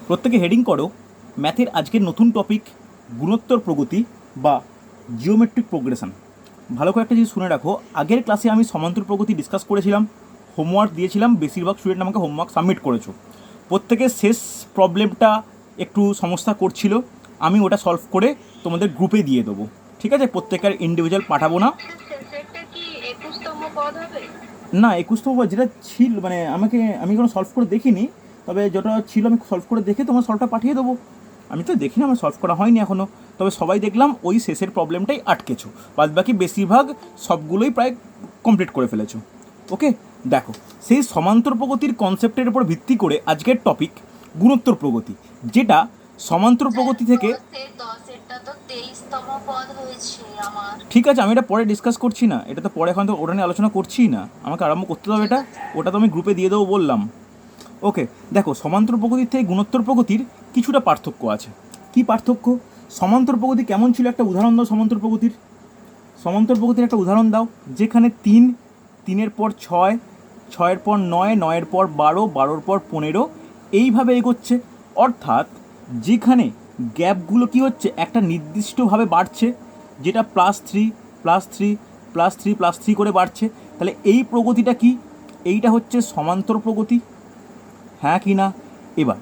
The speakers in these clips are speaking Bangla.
প্রত্যেকে হেডিং করো ম্যাথের আজকের নতুন টপিক গুণোত্তর প্রগতি বা জিওমেট্রিক প্রোগ্রেশন। ভালো করে একটা জিনিস শুনে রাখো, আগের ক্লাসে আমি সমান্তর প্রগতি ডিসকাস করেছিলাম, হোমওয়ার্ক দিয়েছিলাম, বেশিরভাগ স্টুডেন্ট আমাকে হোমওয়ার্ক সাবমিট করেছো। প্রত্যেকের শেষ প্রবলেমটা একটু সমস্যা করছিল, আমি ওটা সলভ করে তোমাদের গ্রুপে দিয়ে দেবো, ঠিক আছে? প্রত্যেকের ইন্ডিভিজুয়াল পাঠাবো না। না, 21তম যেটা ছিল মানে আমি কোনো সলভ করে দেখিনি, তবে যেটা ছিল আমি সলভ করে দেখে তোমার সলভটা পাঠিয়ে দেবো। আমি তো দেখিনি, আমার সলভ করা হয়নি এখনও, তবে সবাই দেখলাম ওই শেষের প্রবলেমটাই আটকেছো, বাদ বাকি বেশিরভাগ সবগুলোই প্রায় কমপ্লিট করে ফেলেছো। ওকে, দেখো সেই সমান্তর প্রগতির কনসেপ্টের উপর ভিত্তি করে আজকের টপিক গুণোত্তর প্রগতি, যেটা সমান্তর প্রগতি থেকে ঠিক আছে, আমি এটা পরে ডিসকাস করছি না, এটা তো পরে এখন তো ওটা নিয়ে আলোচনা করছিই না, আমাকে আরম্ভ করতে হবে এটা, ওটা তো আমি গ্রুপে দিয়ে দেবো বললাম। ওকে, দেখো সমান্তর প্রগতির থেকে গুণোত্তর প্রগতির কিছুটা পার্থক্য আছে। কি পার্থক্য? সমান্তর প্রগতি কেমন ছিল একটা উদাহরণ দাও। সমান্তর প্রগতির একটা উদাহরণ দাও যেখানে 3, 3-এর পর 6, 6-এর পর 9, 9-এর পর 12, 12-এর পর 15 এইভাবে এগোচ্ছে। অর্থাৎ যেখানে গ্যাপগুলো কি হচ্ছে একটা নির্দিষ্টভাবে বাড়ছে, যেটা +3 +3 +3 +3 করে বাড়ছে। তাহলে এই প্রগতিটা কি? এইটা হচ্ছে সমান্তর প্রগতি, হ্যাঁ কি না? এবার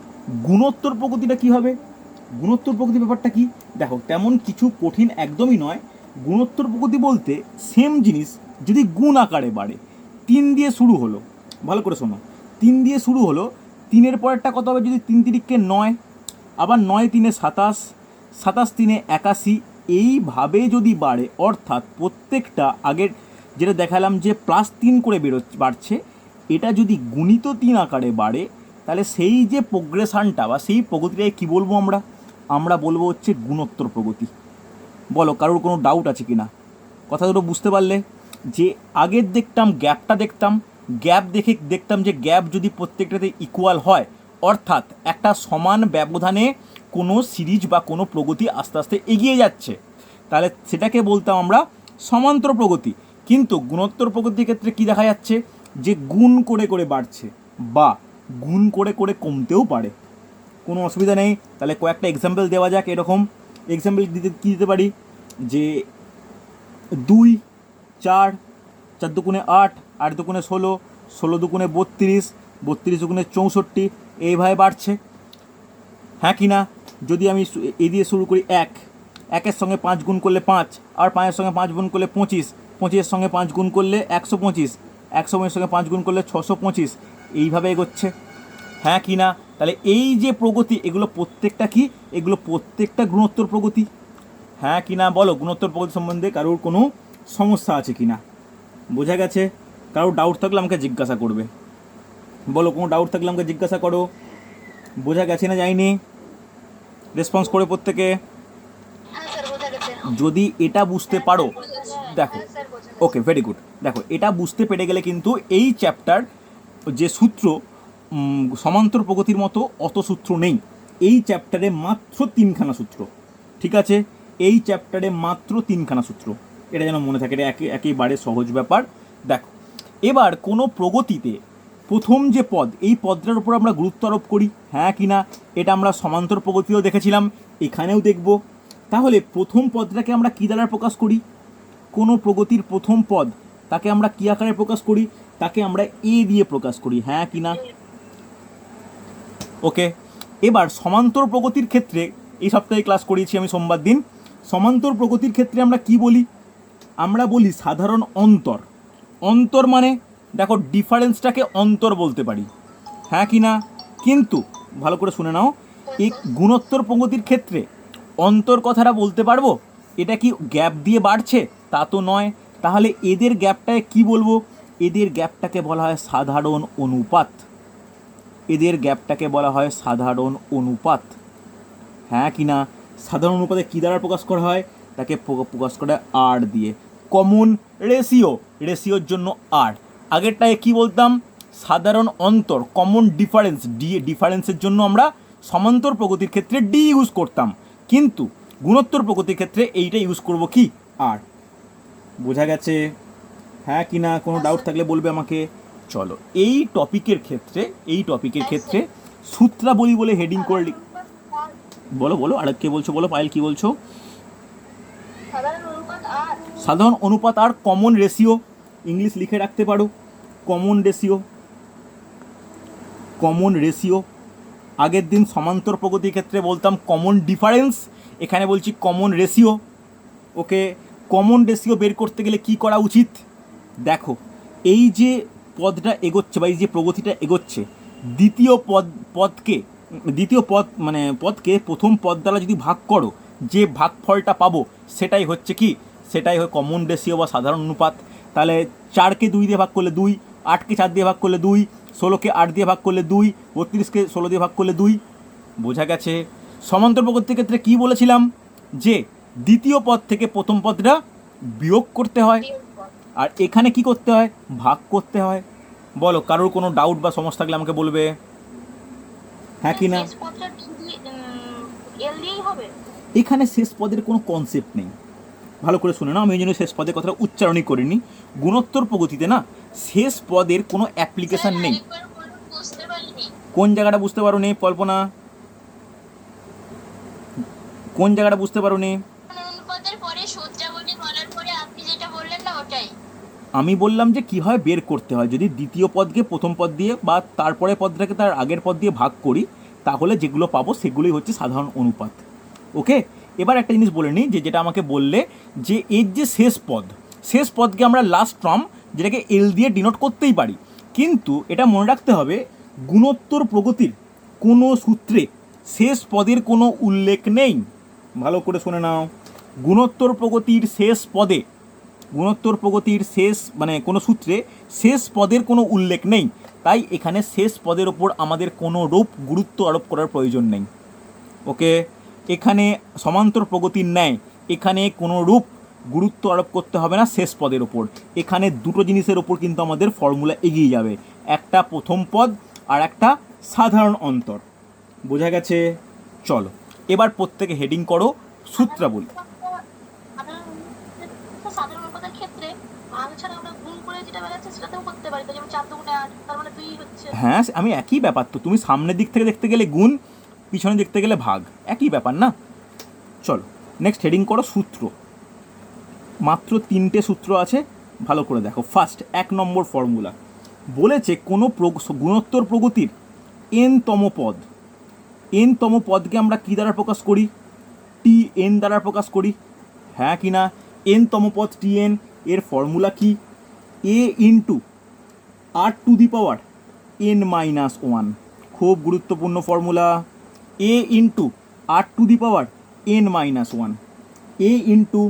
গুণোত্তর প্রগতিটা কি হবে? গুণোত্তর প্রগতি ব্যাপারটা কি দেখো, তেমন কিছু কঠিন একদমই নয়। গুণোত্তর প্রগতি বলতে সেম জিনিস যদি গুণ আকারে বাড়ে। 3 দিয়ে শুরু হলো, ভালো করে শোনো, 3 দিয়ে শুরু হলো, 3-এর পরেরটা কত হবে? যদি 3 তিরিকে 9, আবার 9 3-এ 27, 27 3-এ 81, এইভাবে যদি বাড়ে, অর্থাৎ প্রত্যেকটা আগের যেটা দেখালাম যে +3 করে বাড়ছে, এটা যদি গুণিত 3 আকারে বাড়ে, তাহলে সেই যে প্রোগ্রেশনটা বা সেই প্রগতিটাকে কী বলবো আমরা বলবো হচ্ছে গুণোত্তর প্রগতি। বলো, কারোর কোনো ডাউট আছে কি না? কথা দুটো বুঝতে পারলে? যে আগের গ্যাপটা দেখতাম, গ্যাপ দেখতাম যে গ্যাপ যদি প্রত্যেকটাতে ইকুয়াল হয়, অর্থাৎ একটা সমান ব্যবধানে কোনো সিরিজ বা কোনো প্রগতি আস্তে আস্তে এগিয়ে যাচ্ছে, তাহলে সেটাকে বলতাম আমরা সমান্তর প্রগতি। কিন্তু গুণোত্তর প্রগতির ক্ষেত্রে কি দেখা যাচ্ছে? যে গুণ করে করে বাড়ছে বা গুণ করে করে কমতেও পারে, কোনো অসুবিধা নেই। তাহলে কয়েকটা এক্সাম্পল দেওয়া যাক। এরকম এক্সাম্পল দিতে পারি যে 2, 4, 4 দুগুণে 8, 8 দুগুণে 16, 16 দুগুণে 32, 32 দুগুণে 64, এইভাবে বাড়ছে, হ্যাঁ কি না? যদি আমি এ দিয়ে শুরু করি 1, 1-এর সঙ্গে 5 গুণ করলে 5, আর 5-এর সঙ্গে 5 গুণ করলে 25, 25-এর সঙ্গে 5 গুণ করলে 125, 100-এর সঙ্গে 5 গুণ করলে 625, এইভাবে এগোচ্ছে, হ্যাঁ কি না? তাহলে এই যে প্রগতি, এগুলো প্রত্যেকটা কি? এগুলো প্রত্যেকটা গুণোত্তর প্রগতি, হ্যাঁ কি না? বলো, গুণোত্তর প্রগতি সম্বন্ধে কারোর কোনো সমস্যা আছে কি না? বোঝা গেছে? কারোর ডাউট থাকলে আমাকে জিজ্ঞাসা করবে। বলো, কোনো ডাউট থাকলে আমাকে জিজ্ঞাসা করো। বোঝা গেছে না যায়নি? রেসপন্স করে প্রত্যেকে। যদি এটা বুঝতে পারো, দেখো, ওকে, ভেরি গুড। দেখো, এটা বুঝতে পেরে গেলে কিন্তু এই চ্যাপ্টার যে সূত্র, সমান্তর প্রগতির মতো অত সূত্র নেই এই চ্যাপ্টারে, মাত্র 3খানা সূত্র, ঠিক আছে? এই চ্যাপ্টারে মাত্র 3খানা সূত্র, এটা যেন মনে থাকে, এটা একেবারে সহজ ব্যাপার। দেখো, এবার কোনো প্রগতিতে প্রথম যে পদ, এই পদটার উপর আমরা গুরুত্ব আরোপ করি, হ্যাঁ কি না? এটা আমরা সমান্তর প্রগতিও দেখেছিলাম, এখানেও দেখব। তাহলে প্রথম পদটাকে আমরা কী দ্বারা প্রকাশ করি? কোনো প্রগতির প্রথম পদ, তাকে আমরা কী আকারে প্রকাশ করি? তাকে আমরা এ দিয়ে প্রকাশ করি, হ্যাঁ কি না? ওকে, এবার সমান্তর প্রগতির ক্ষেত্রে এই সপ্তাহে ক্লাস করিয়েছি আমি সোমবার দিন। সমান্তর প্রগতির ক্ষেত্রে আমরা কি বলি? আমরা বলি সাধারণ অন্তর। অন্তর মানে দেখো, ডিফারেন্সটাকে অন্তর বলতে পারি, হ্যাঁ কি না? কিন্তু ভালো করে শুনে নাও, এই গুণোত্তর প্রগতির ক্ষেত্রে অন্তর কথাটা বলতে পারবো? এটা কি গ্যাপ দিয়ে বাড়ছে? তা তো নয়। তাহলে এদের গ্যাপটাকে কি বলবো? এদের গ্যাপটাকে বলা হয় সাধারণ অনুপাত। এদের গ্যাপটাকে বলা হয় সাধারণ অনুপাত, হ্যাঁ কি না? সাধারণ অনুপাতে কী দ্বারা প্রকাশ করা হয়? তাকে প্রকাশ করা হয় আর দিয়ে, কমন রেশিও, রেশিওর জন্য আর। আগেরটায় কি বলতাম? সাধারণ অন্তর, কমন ডিফারেন্স, ডিফারেন্সের জন্য আমরা সমান্তর প্রগতির ক্ষেত্রে ডি ইউজ করতাম, কিন্তু গুণোত্তর প্রগতির ক্ষেত্রে এইটা ইউজ করব কি? আর। বোঝা গেছে, হ্যাঁ কি না? কোনো ডাউট থাকলে বলবে আমাকে। চলো, এই টপিকের ক্ষেত্রে সূত্রাবলী বলে হেডিং করে বলো বলো, আর কে বলছো বলো, পায়েল কি বলছো? সাধারণ অনুপাত আর কমন রেশিও, ইংলিশ লিখে রাখতে পারো, কমন রেশিও, কমন রেশিও। আগের দিন সমান্তর প্রগতির ক্ষেত্রে বলতাম কমন ডিফারেন্স, এখানে বলছি কমন রেশিও। ওকে, কমন রেশিও বের করতে গেলে কি করা উচিত? দেখো, এই যে পদটা এগোচ্ছে বা এই যে প্রগতিটা এগোচ্ছে, দ্বিতীয় পদকে প্রথম পদ দ্বারা যদি ভাগ করো, যে ভাগফলটা পাবো সেটাই হচ্ছে কি, সেটাই হয় কমন রেশিও বা সাধারণ অনুপাত। তাহলে 4কে 2 দিয়ে ভাগ করলে 2, 8কে 4 দিয়ে ভাগ করলে 2, 16কে 8 দিয়ে ভাগ করলে 2, 32কে 16 দিয়ে ভাগ করলে 2। বোঝা গেছে? সমান্তর প্রগতির ক্ষেত্রে কি বলেছিলাম, যে দ্বিতীয় পদ থেকে প্রথম পদটা বিয়োগ করতে হয়, আর এখানে কি করতে হয়, ভাগ করতে হয়। বলো, কারোর কোনো ডাউট বা সমস্যা থাকলে আমাকে বলবে, হ্যাঁ কি না? এখানে শেষ পদের কোনো কনসেপ্ট নেই, ভালো করে শুনে নাও, আমি ওই জন্য শেষ পদের কথাটা উচ্চারণই করিনি। গুণোত্তর প্রগতিতে না শেষ পদের কোনো অ্যাপ্লিকেশন নেই। কোন জায়গাটা বুঝতে পারো নি কল্পনা? কোন জায়গাটা বুঝতে পারো নি? আমি বললাম যে কীভাবে বের করতে হয়, যদি দ্বিতীয় পদকে প্রথম পদ দিয়ে বা তারপরে পদটাকে তার আগের পদ দিয়ে ভাগ করি, তাহলে যেগুলো পাবো সেগুলোই হচ্ছে সাধারণ অনুপাত। ওকে, এবার একটা জিনিস বলে নিই, যে যেটা আমাকে বললে যে এর যে শেষ পদকে আমরা লাস্ট টার্ম যেটাকে এল দিয়ে ডিনোট করতেই পারি, কিন্তু এটা মনে রাখতে হবে গুণোত্তর প্রগতির কোনো সূত্রে শেষ পদের কোনো উল্লেখ নেই। ভালো করে শুনে নাও, গুণোত্তর প্রগতির শেষ কোনো সূত্রে শেষ পদের কোনো উল্লেখ নেই, তাই এখানে শেষ পদের ওপর আমাদের কোনো রূপ গুরুত্ব আরোপ করার প্রয়োজন নেই। ওকে, এখানে সমান্তর প্রগতির ন্যায় এখানে কোনো রূপ গুরুত্ব আরোপ করতে হবে না শেষ পদের ওপর। এখানে দুটো জিনিসের ওপর কিন্তু আমাদের ফর্মুলা এগিয়ে যাবে, একটা প্রথম পদ আর একটা সাধারণ অন্তর। বোঝা গেছে? চলো এবার প্রত্যেকে হেডিং করো সূত্রাবলী। হ্যাঁ, আমি একই ব্যাপার তো, তুমি সামনের দিক থেকে দেখতে গেলে গুণ, পিছনে দেখতে গেলে ভাগ, একই ব্যাপার না? চলো নেক্সট হেডিং করো সূত্র। মাত্র 3টে সূত্র আছে, ভালো করে দেখো। ফার্স্ট 1 নম্বর ফর্মুলা বলেছে কোনো গুণোত্তর প্রগতির এনতম পদকে আমরা কী দ্বারা প্রকাশ করি? টি এন দ্বারা প্রকাশ করি, হ্যাঁ কি না? এনতম পদ টি এন, এর ফর্মুলা কি? A into R to the power n-1। খুব গুরুত্বপূর্ণ formula, a into R to the power n-1, a into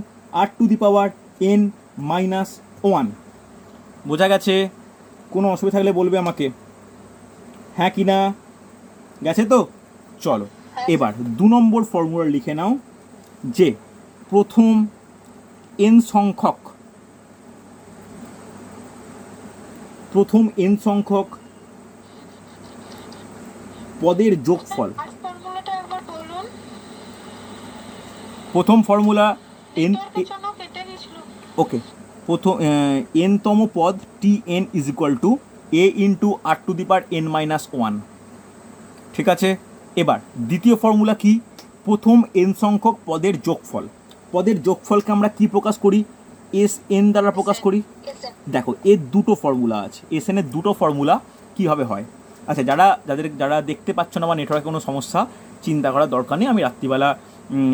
R to the power n-1। বোঝা গেছে? কোনো অসুবিধা থাকলে বলবে আমাকে, হ্যাঁ কি না? গেছে তো? চলো এবার 2 নম্বর ফর্মুলা লিখে নাও, যে প্রথম n সংখ্যক পদের যোগফল। প্রথম ফর্মুলা এন, ওকে, প্রথম এনতম পদ টি N is equal to A into R to the power n-1। ঠিক আছে, এবার দ্বিতীয় ফর্মুলা কি? প্রথম এন সংখ্যক পদের যোগফল। পদের যোগফলকে আমরা কি প্রকাশ করি? এস এন দ্বারা প্রকাশ করি। দেখো, এর দুটো ফর্মুলা আছে, এস এনের দুটো ফর্মুলা কীভাবে হয়। আচ্ছা, যারা দেখতে পাচ্ছ না বা নেটওয়ার্কে কোনো সমস্যা, চিন্তা করার দরকার নেই, আমি রাত্রিবেলা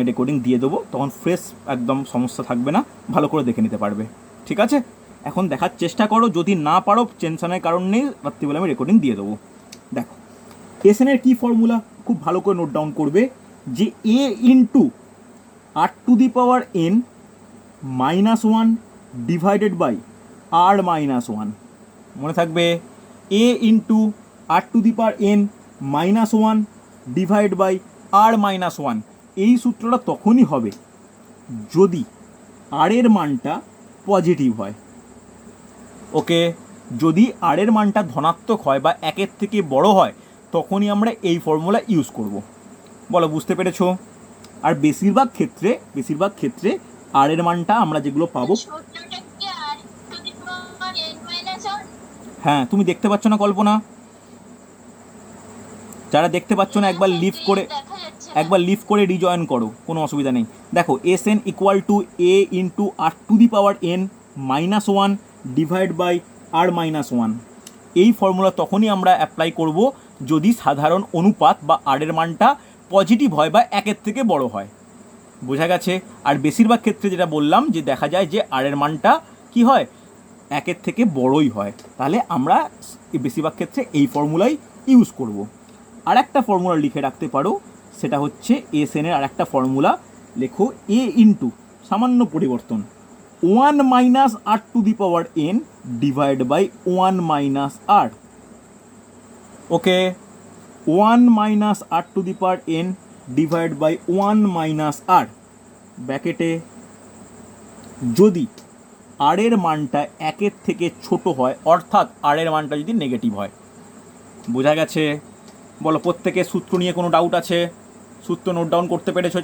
রেকর্ডিং দিয়ে দেবো, তখন ফ্রেশ একদম, সমস্যা থাকবে না, ভালো করে দেখে নিতে পারবে। ঠিক আছে, এখন দেখার চেষ্টা করো, যদি না পারো টেনশনের কারণ নেই, রাত্রিবেলা আমি রেকর্ডিং দিয়ে দেবো। দেখো, এস এনের কী ফর্মুলা, খুব ভালো করে নোট ডাউন করবে, যে a into R to the power n-1 divided by r-1। মনে থাকবে, a into R to the power n-1 divide by r-1। এই সূত্রটা তখনই হবে যদি আর এর মানটা পজিটিভ হয়। ওকে, যদি আর এর মানটা ধনাত্মক হয় বা 1-এর থেকে বড় হয়, তখনই আমরা এই ফর্মুলা ইউজ করব। বলো, বুঝতে পেরেছো? আর বেশিরভাগ ক্ষেত্রে আর এর মানটা আমরা যেগুলো পাবো, হ্যাঁ তুমি দেখতে পাচ্ছ না কল্পনা? যারা দেখতে পাচ্ছ না একবার লিভ করে রিজয়েন করো, কোনো অসুবিধা নেই। দেখো S N equal to A into R to the power n minus one divide by r minus one. এই ফর্মুলা তখনই আমরা অ্যাপ্লাই করব যদি সাধারণ অনুপাত বা আরের মানটা পজিটিভ হয় বা একের থেকে বড় হয়। বোঝা গেছে? আর বেশিরভাগ ক্ষেত্রে যেটা বললাম যে দেখা যায় যে আরের মানটা কি হয়, একের থেকে বড়ই হয়, তাহলে আমরা বেশিরভাগ ক্ষেত্রে এই ফর্মুলাই ইউজ করব। আর একটা ফর্মুলা লিখে রাখতে পারো, সেটা হচ্ছে এস এনের আর একটা ফর্মুলা লেখো, এ ইন্টু সামান্য পরিবর্তন one minus r to the power n divide by one minus r. Okay, one minus r to the power n divide by one minus r ব্র্যাকেটে যদি আর এর মানটা একের থেকে ছোট হয়, অর্থাৎ আর এর মানটা যদি নেগেটিভ হয়। বোঝা গেছে? বলো, প্রত্যেকে সূত্র নিয়ে কোনো ডাউট আছে? সূত্র নোট ডাউন করতে পেরেছ?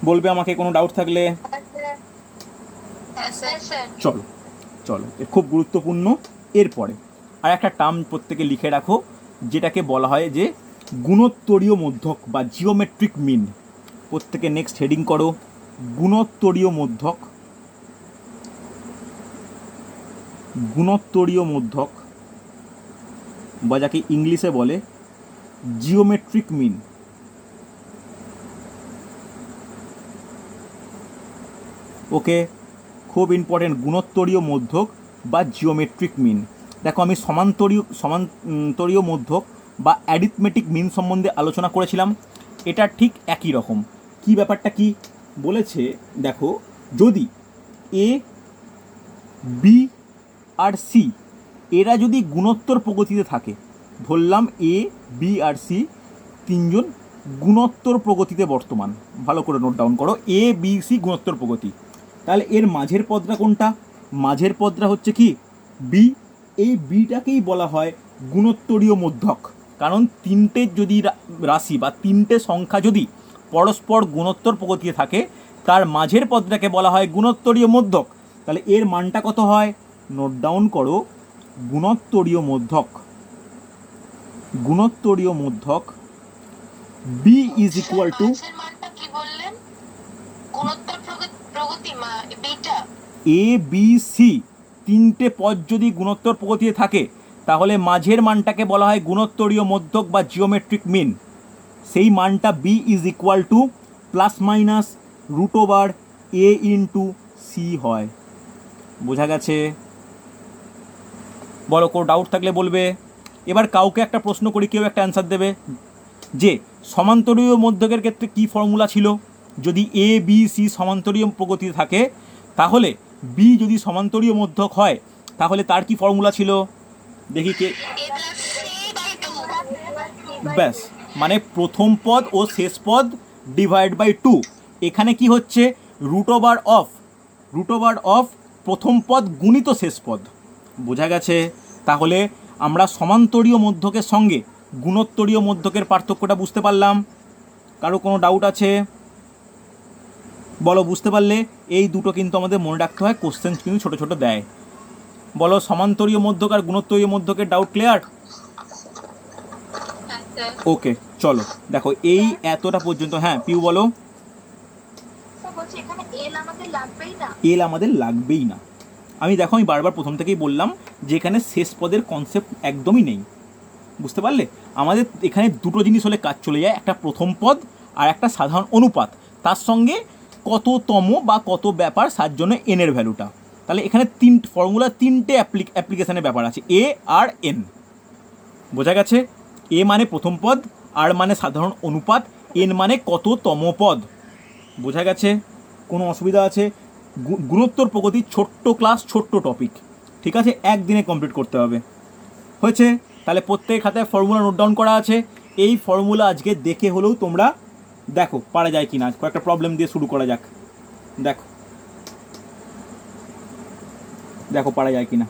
বলবে আমাকে কোনো ডাউট থাকলে। চলো চলো, খুব গুরুত্বপূর্ণ। এরপরে আর একটা টার্ম প্রত্যেকে লিখে রাখো, যেটাকে বলা হয় যে গুণোত্তরীয় মধ্যক বা জিওমেট্রিক মিন। প্রত্যেকে নেক্সট হেডিং করো, গুণোত্তরীয় মধ্যক। গুণোত্তরীয় মধ্যক বা যাকে ইংলিশে বলে জিওমেট্রিক মিন। ওকে, খুব ইম্পর্টেন্ট, গুণোত্তরীয় মধ্যক বা জিওমেট্রিক মিন। দেখো আমি সমান্তরীয় মধ্যক বা অ্যারিথমেটিক মিন সম্বন্ধে আলোচনা করেছিলাম, এটা ঠিক একই রকম। কি ব্যাপারটা কি বলেছে দেখো, যদি এ বি আর সি এরা যদি গুণোত্তর প্রগতিতে থাকে, ধরলাম এ বি আর সি তিনজন গুণোত্তর প্রগতিতে বর্তমান, ভালো করে নোট ডাউন করো, এ বি সি গুণোত্তর প্রগতি, তাহলে এর মাঝের পদটা কোনটা? মাঝের পদটা হচ্ছে কি বি। এই বিটাকেই বলা হয় গুণোত্তরীয় মধ্যক, কারণ তিনটে যদি রাশি বা তিনটে সংখ্যা যদি পরস্পর গুণোত্তর প্রগতিতে থাকে, তার মাঝের পদটাকে বলা হয় গুণোত্তরীয় মধ্যক। তাহলে এর মানটা কত হয়? নোট ডাউন করো, গুণোত্তরীয় মধ্যক, গুণোত্তরীয় মধ্যক b is equal to a b c তিনটে পদ যদি গুণোত্তর প্রগতিতে থাকে, তাহলে মাঝের মানটাকে বলা হয় গুণোত্তরীয় মধ্যক বা জিওমেট্রিক মিন। সেই মানটা B is equal to plus minus root over A into C হয়। বোঝা গেছে? বলো, কোনো ডাউট থাকলে বলবে। এবার কাউকে একটা প্রশ্ন করি, কেউ একটা অ্যান্সার দেবে যে সমান্তরীয় মধ্যকের ক্ষেত্রে কি ফর্মুলা ছিল? যদি এ বি সি সমান্তরীয় প্রগতিতে থাকে, তাহলে বি যদি সমান্তরীয় মধ্যক হয়, তাহলে তার কি ফর্মুলা ছিল? দেখি কে। ব্যাস, মানে প্রথম পদ ও শেষ পদ ডিভাইড বাই টু। এখানে কি হচ্ছে? রুট ওভার অফ প্রথম পদ গুণিত শেষ পদ। বোঝা গেছে? তাহলে আমরা সমান্তরীয় মধ্যকের সঙ্গে গুণোত্তরীয় মধ্যকের পার্থক্যটা বুঝতে পারলাম। কারো কোনো ডাউট আছে? বলো, বুঝতে পারলে? এই দুটো কিন্তু আমাদের মনে রাখতে হয়, কোশ্চেন কিন্তু ছোটো ছোটো দেয়। বলো, সমান্তরীয় মধ্যক আর গুণোত্তরীয় মধ্যকের ডাউট ক্লিয়ার? ওকে, চলো দেখো এই এতটা পর্যন্ত। হ্যাঁ পিউ বলো। এল আমাদের লাগবেই না। আমি দেখো, আমি বারবার প্রথম থেকেই বললাম যে এখানে শেষ পদের কনসেপ্ট একদমই নেই। বুঝতে পারলে? আমাদের এখানে দুটো জিনিস হলে কাজ চলে যায়, একটা প্রথম পদ আর একটা সাধারণ অনুপাত, তার সঙ্গে কততম বা কত ব্যাপার, তার জন্য এনের ভ্যালুটা। তাহলে এখানে ফর্মুলা তিনটে অ্যাপ্লিকেশানের ব্যাপার আছে, এ আর এন। বোঝা গেছে? এ মানে প্রথম পদ, আর মানে সাধারণ অনুপাত, এন মানে কততম পদ। বোঝা গেছে? কোনো অসুবিধা আছে? গুণোত্তর প্রগতির ছোট্ট ক্লাস, ছোট্ট টপিক, ঠিক আছে? একদিনে কমপ্লিট করতে হবে। হয়েছে? তাহলে প্রত্যেক খাতায় ফর্মুলা নোট ডাউন করা আছে। এই ফর্মুলা আজকে দেখে হলেও তোমরা দেখো পারা যায় কি না। কয়েকটা প্রবলেম দিয়ে শুরু করা যাক। দেখো দেখো পারা যায় কি না।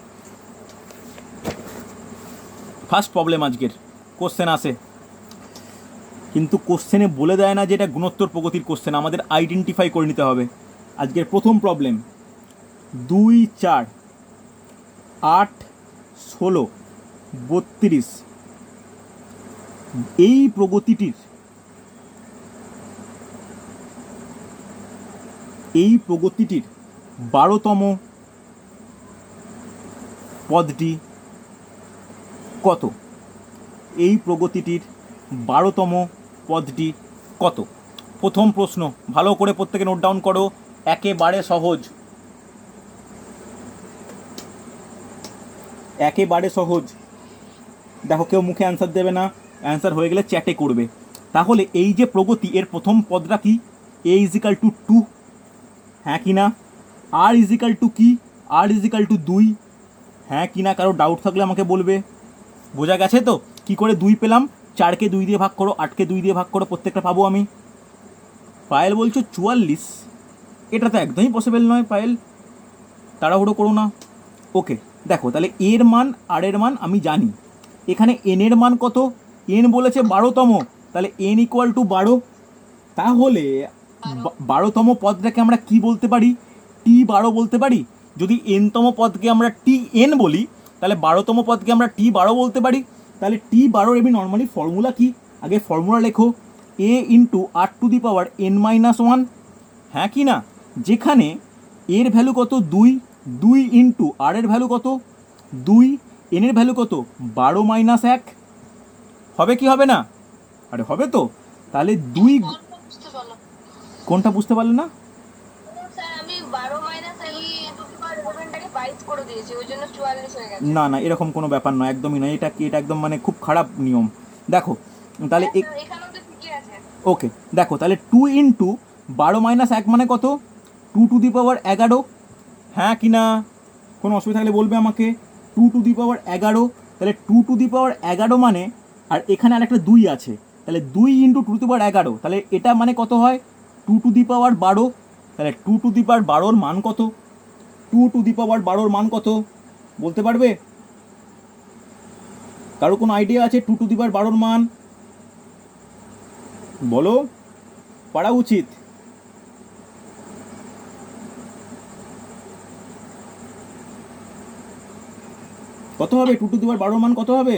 ফার্স্ট প্রবলেম আজকের কোশ্চেন আসে, কিন্তু কোশ্চেনে বলে দেয় না যে এটা গুণোত্তর প্রগতির কোশ্চেন, আমাদের আইডেন্টিফাই করে নিতে হবে। আজকের প্রথম প্রবলেম, 2 4 8 16 32 এই প্রগতিটির এই প্রগতিটির 12তম পদটি কত? এই প্রগতিটির 12তম পদটি কত? প্রথম প্রশ্ন, ভালো করে প্রত্যেকে নোট ডাউন করো, একেবারে সহজ, একেবারে সহজ। দেখো কেউ মুখে অ্যান্সার দেবে না, অ্যান্সার হয়ে গেলে চ্যাটে করবে। তাহলে এই যে প্রগতি, এর প্রথম পদটা কি? এ ইজিক্যাল টু 2, হ্যাঁ কি না? আর ইজিক্যাল টু কি? আর ইজিক্যাল টু 2, হ্যাঁ কি না? কারো ডাউট থাকলে আমাকে বলবে। বোঝা গেছে তো কি করে 2 পেলাম? 4কে 2 দিয়ে ভাগ করো, 8কে 2 দিয়ে ভাগ করো, প্রত্যেকটা পাবো আমি। পায়েল বলছো 44, এটা তো একদমই পসিবল নয় পায়েল, তাড়াহুড়ো করো না। ওকে, দেখো তাহলে এর মান আর এর মান আমি জানি। এখানে এন এর মান কত? এন বলেছে 12তম, তাহলে এন ইকুয়াল টু 12। তাহলে 12তম পদটাকে আমরা কি বলতে পারি? T12 বলতে পারি। যদি এনতম পদকে আমরা Tn বলি, তাহলে 12তম পদকে আমরা T12 বলতে পারি। তাহলে T12 এমনি নর্মালি ফর্মুলা কি? আগে ফর্মুলা লেখো, a into R to the power n-1, হ্যাঁ কি না? যেখানে এর ভ্যালু কত? 2, 2 ইন্টু আর এর ভ্যালু কত? 2, এন এর ভ্যালু কত? 12 মাইনাস 1, হবে কি হবে না? আরে হবে তো। তাহলে 2, কোনটা বুঝতে পারলে না? না না, এরকম কোনো ব্যাপার নয়, একদমই নয়, এটা কি, এটা একদম মানে খুব খারাপ নিয়ম। দেখো তাহলে ওকে, দেখো তাহলে 2 ইন্টু 12 মাইনাস 1 মানে কত? 2 টু দি পাওয়ার 11, হ্যাঁ কি না? কোনো অসুবিধা থাকলে বলবে আমাকে। 2 টু দি পাওয়ার 11, তাহলে 2 টু দি পাওয়ার 11 মানে, আর এখানে আর একটা 2 আছে, তাহলে 2 ইন্টু 2 টু দি পাওয়ার 11, তাহলে এটা মানে কত হয়? 2 টু দি পাওয়ার 12, তাহলে 2 টু দি পাওয়ার 12 মান কত? 2 টু দি পাওয়ার 12 মান কত বলতে পারবে? কারো কোনো আইডিয়া আছে 2 টু দি পাওয়ার 12 মান? বলো, পারা উচিত। কত হবে 2 টু দি পাওয়ার 12 মান কত হবে?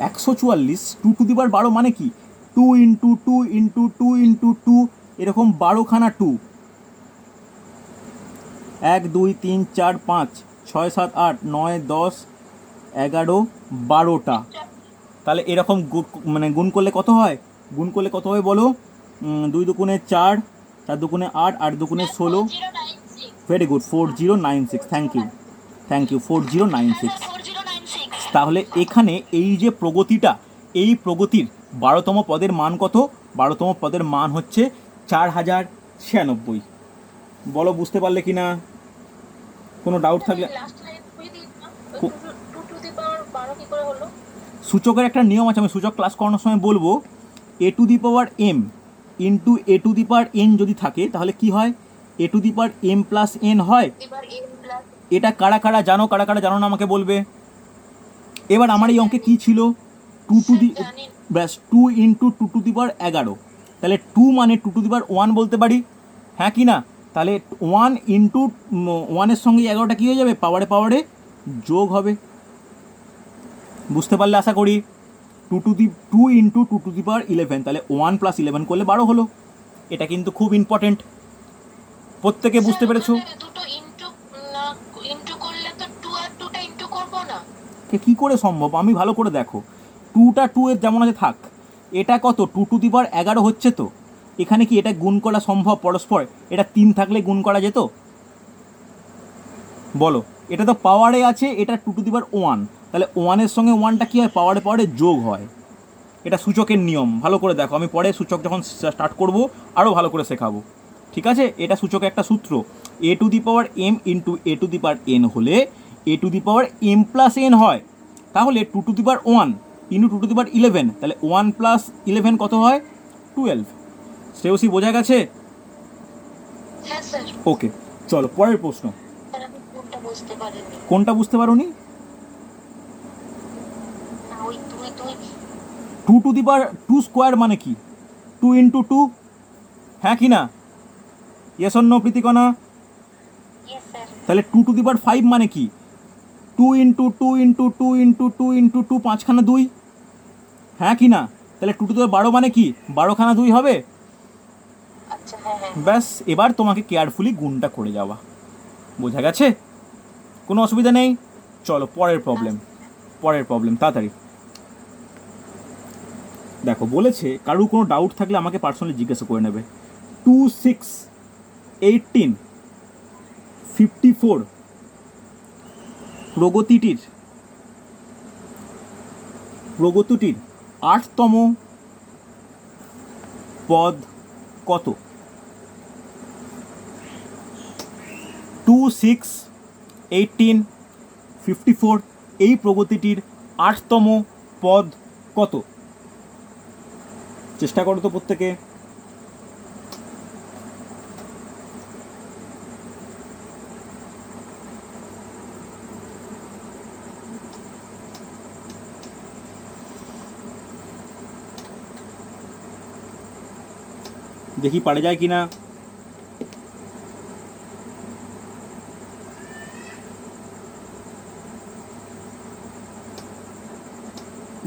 144। 2 টু দি পাওয়ার 12 মানে কি? 2 ইন্টু 2 ইন্টু 2 ইন্টু 2, এরকম 12খানা 2, 1 2 3 4 5 6 7 8 9 10 11 12টা। তাহলে এরকম মানে গুণ করলে কত হয়? গুণ করলে কত হয় বলো? 2 দুগুণে 4, 4 দুগুণে 8, 8 দুগুণে 16, very good, 4096, thank you, thank you, 4096। তাহলে এখানে এই যে প্রগতিটা, এই প্রগতির 12তম পদের মান কত? 12তম পদের মান হচ্ছে 4096। বলো বুঝতে পারলে কি না? কোনো ডাউট থাকলে। সূচকের একটা নিয়ম আছে, আমি সূচক ক্লাস করানোর সময় বলবো। A to the power m into a to the power n যদি থাকে, তাহলে কি হয়? A to the power m plus n হয়। এটা কারা কারা জানো, কারা কারা জানো না আমাকে বলবে। এবার আমার এই অঙ্কে কী ছিল? 2 টু দি, ব্যাস 2 ইন্টু 2 টু দি পাওয়ার 11, তাহলে 2 মানে 2 টু দি পাওয়ার 1 বলতে পারি, হ্যাঁ কি না? তাহলে 1 ইন্টু 1-এর সঙ্গে 11টা কী হয়ে যাবে? পাওয়ারে পাওয়ারে যোগ হবে। বুঝতে পারলে আশা করি। 2 ইন্টু 2 টু দি পাওয়ার 11, তাহলে 1 প্লাস 11 করলে 12 হলো। এটা কিন্তু খুব ইম্পর্টেন্ট, প্রত্যেকে বুঝতে পেরেছো? কি করে সম্ভব? আমি ভালো করে দেখো, 2টা 2 এর যেমন আছে থাক, এটা কত? 2 টু দি পাওয়ার 11 হচ্ছে তো, এখানে কি এটা গুণ করা সম্ভব পরস্পর? এটা 3 থাকলে গুণ করা যেত? বলো, এটা তো পাওয়ারে আছে, এটা 2 টু দি পাওয়ার 1, তাহলে 1-এর সঙ্গে 1টা কী হয়? পাওয়ারে পাওয়ারে যোগ হয়। এটা সূচকের নিয়ম, ভালো করে দেখো, আমি পরে সূচক যখন স্টার্ট করব আরও ভালো করে শেখাবো, ঠিক আছে? এটা সূচকের একটা সূত্র, a to the power m into a to the power n হলে a to the power m plus n হয়। তাহলে 2 to the power 1 into 2 to the power 11, তাহলে 1 প্লাস 11 কত হয়? 12। শ্রেয়সী বোঝা গেছে? ওকে, চলো পরের প্রশ্ন। কোনটা বুঝতে পারোনি? 2 টু দি পাওয়ার 2 স্কোয়ার মানে কি? 2 ইন্টু 2, হ্যাঁ কি না? Yes or no Pritikana? তাহলে 2 টু দি পাওয়ার 5 মানে কি? 2 × 2 5খানা 2, হ্যাঁ কি না? তাহলে 2^12 মানে কি 12খানা 2 হবে। আচ্ছা হ্যাঁ হ্যাঁ ব্যাস, এবার তোমাকে কেয়ারফুলি গুণটা করে যাওয়া, বোঝা গেছে? কোনো অসুবিধা নেই। চলো পরের প্রবলেম তাড়াতাড়ি দেখো। বলেছে কারোর কোনো ডাউট থাকলে আমাকে পার্সোনালি জিজ্ঞাসা করে নেবে। 2 6 18 54 প্রগতিটির 8তম পদ কত? 2 6 18 54 এই প্রগতিটির 8তম পদ কত? চেষ্টা করো তো প্রত্যেকে। দেখি পারে যায় কিনা।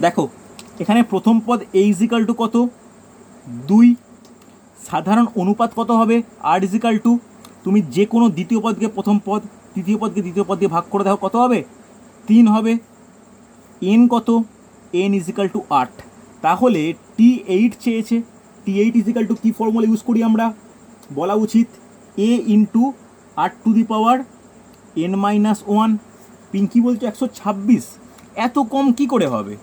দেখো এখানে প্রথম পদ a = কত? 2। সাধারণ অনুপাত কত হবে? r = তুমি যে কোনো দ্বিতীয় পদকে প্রথম পদ, তৃতীয় পদকে দ্বিতীয় পদ দিয়ে ভাগ করে দেখো কত হবে? 3 হবে। n কত? n = 8। তাহলে t8 চেয়েছে। t8 = কি ফর্মুলা ইউজ করি আমরা? বলা উচিত a × 8⁻n−1। পিঙ্কি বলছো 126, এত কম কি করে হবে?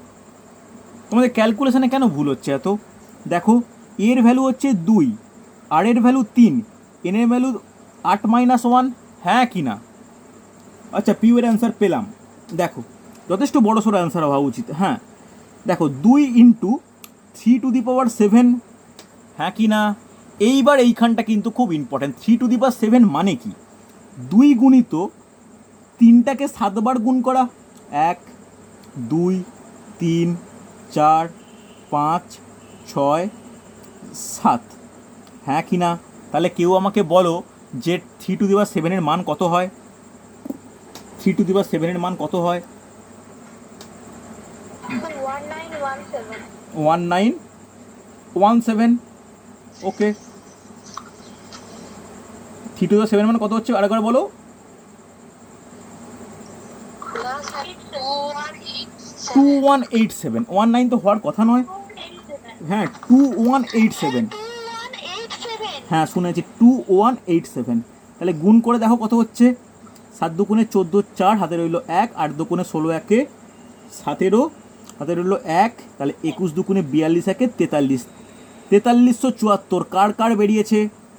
তোমাদের ক্যালকুলেশনে কেন ভুল হচ্ছে এত? দেখো এর ভ্যালু হচ্ছে 2, আর এর ভ্যালু 3, এন এর ভ্যালু 8-1, হ্যাঁ কি না? আচ্ছা পিউর অ্যান্সার পেলাম। দেখো যথেষ্ট বড় সড়ো অ্যান্সার হওয়া উচিত। হ্যাঁ দেখো 2 × 3⁷, হ্যাঁ কি না? এইবার এইখানটা কিন্তু খুব ইম্পর্ট্যান্ট। 3⁷ মানে কি? 2 গুণিত 3টাকে 7 বার গুণ করা। 1 2 3 4 5 6 7, হ্যাঁ কি না? তাহলে কেউ আমাকে বলো যে 3⁷ এর মান কত হয়? 3⁷ এর মান কত হয়? 1917। ওকে, 3⁷ মানে কত হচ্ছে আরেকবার বলো। 2187। 19 তো হওয়ার কথা নয়। হ্যাঁ 2187, হ্যাঁ শুনেছি 2187। তাহলে গুণ করে দেখো কত হচ্ছে। 7 দুগুণে 14, 4 হাতে রইল 1, 8 দুগুণে 16, 1 17, হাতে রইল 1, তাহলে 21 দুগুণে 42, 1 43, 4374। কার কার বেরিয়েছে?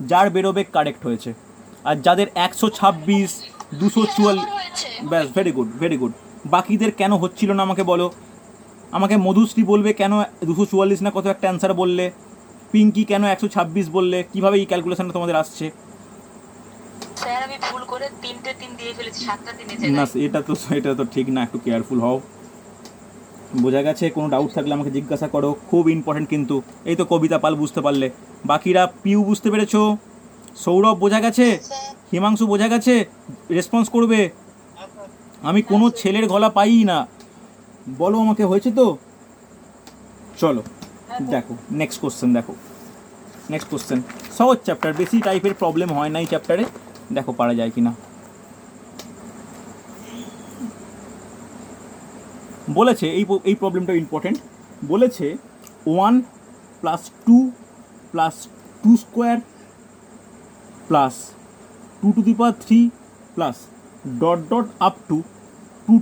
যার বেরোবে কারেক্ট হয়েছে। আর যাদের 126 244, ব্যাস ভেরি গুড ভেরি গুড। বাকিদের কেন হচ্ছিল না আমাকে বলো। আমাকে মধুশ্রী বলবে কেন 244 না কত একটা অ্যান্সার বললে। পিঙ্কি কেন 126 বললে। কিভাবে এই ক্যালকুলেশনটা তোমাদের আসছে? স্যার আমি ভুল করে 3টে 3 দিয়ে ফেলেছি, 7টা 3 এর না জায়গায়। এটা তো ঠিক না, একটু কেয়ারফুল হও। বোঝা গেছে? কোনো ডাউট থাকলে আমাকে জিজ্ঞাসা করো, খুব ইম্পর্টেন্ট কিন্তু। এই তো কবিতা পাল বুঝতে পারলে, বাকিরা পিউ বুঝতে পেরেছো, সৌরভ বোঝা গেছে, হিমাংশু বোঝা গেছে, রেসপন্স করবে। আমি কোনো ছেলের গলা পাই না, বলো আমাকে হয়েছে তো? চলো দেখো নেক্সট কোশ্চেন। দেখো নেক্সট কোশ্চেন সহজ চ্যাপ্টার, বেশি টাইপের প্রবলেম হয় না এই চ্যাপ্টারে। দেখো পারা যায় কি না। বলেছে এই প্রবলেমটা ইম্পর্টেন্ট। বলেছে 1 + 2 + 2 square plus 2⁵ plus ... up to 2⁸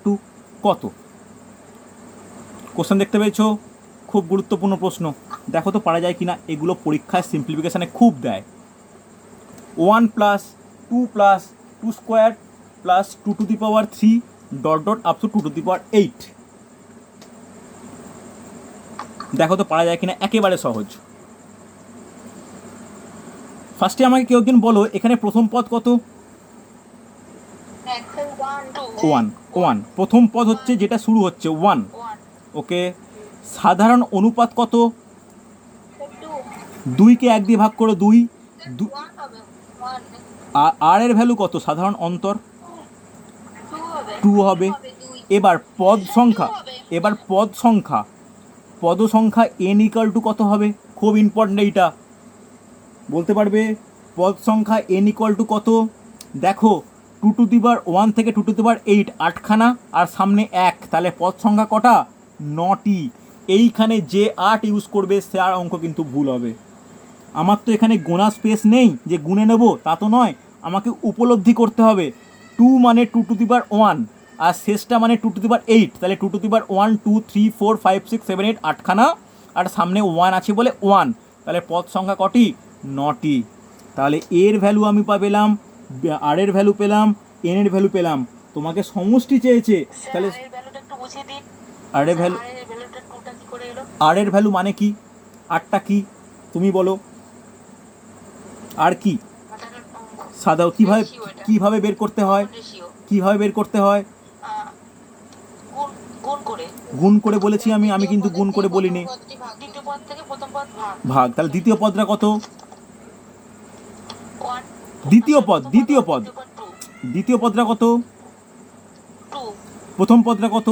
= কত? কোশ্চেন দেখতে পেয়েছো? খুব গুরুত্বপূর্ণ প্রশ্ন। দেখো তো পারা যায় কি না। এগুলো পরীক্ষায় সিম্পলিফিকেশানে খুব দেয়। 1 + 2 + 2 স্কোয়ার প্লাস 2⁵ ... আপ টু 2⁸। দেখো তো পারা যায় কিনা। একেবারে সহজ। ফার্স্টে আমাকে কেউ একজন বলো এখানে প্রথম পদ কত? 1। প্রথম পদ হচ্ছে যেটা শুরু হচ্ছে 1। ওকে। সাধারণ অনুপাত কত? 2কে 1 দিয়ে ভাগ করো 2। আর এর ভ্যালু কত? সাধারণ অন্তর টু হবে। এবার পদ সংখ্যা, পদ সংখ্যা n ইকুয়াল টু কত হবে? খুব ইম্পর্টেন্ট এইটা, বলতে পারবে পদ সংখ্যা n ইকুয়াল টু কত? দেখো 2^1 থেকে 2^8 আটখানা আর সামনে 1, তাহলে পদ সংখ্যা কটা? 9টি। এইখানে যে 8 ইউজ করবে সে আর অঙ্ক কিন্তু ভুল হবে। আমার তো এখানে গোনা স্পেস নেই যে গুনে নেব, তা তো নয়, আমাকে উপলব্ধি করতে হবে 2 মানে 2^1 আর শেষটা মানে 2^8, তাহলে 2^1 2 3 4 5 6 7 8 আটখানা আর সামনে 1 আছে বলে 1, তাহলে পদ সংখ্যা কটি? 9টি। তাহলে এর ভ্যালু আমি পেলাম, আর এর ভ্যালু পেলাম, এন এর ভ্যালু পেলাম। তোমাকে সমষ্টি চেয়েছে, তাহলে স্যার এর ভ্যালুটা একটু বুঝিয়ে দিন। আর এর ভ্যালু, আর এর ভ্যালুটা 2টা কি করে এলো? আর এর ভ্যালু মানে কি? আটটা কি তুমি বলো? আর কি মাথাটা সাদা কিভাবে বের করতে হয়? রেশিও কিভাবে বের করতে হয়? গুণ গুণ করে। গুণ করে বলেছি আমি কিন্তু গুণ করে বলিনি। দ্বিতীয় পদ থেকে প্রথম পদ ভাগ। ভাগ, তাহলে দ্বিতীয় পদটা কত? 1 দ্বিতীয় পদ, দ্বিতীয় পদ, 2 দ্বিতীয় পদটা কত? 2 প্রথম পদটা কত?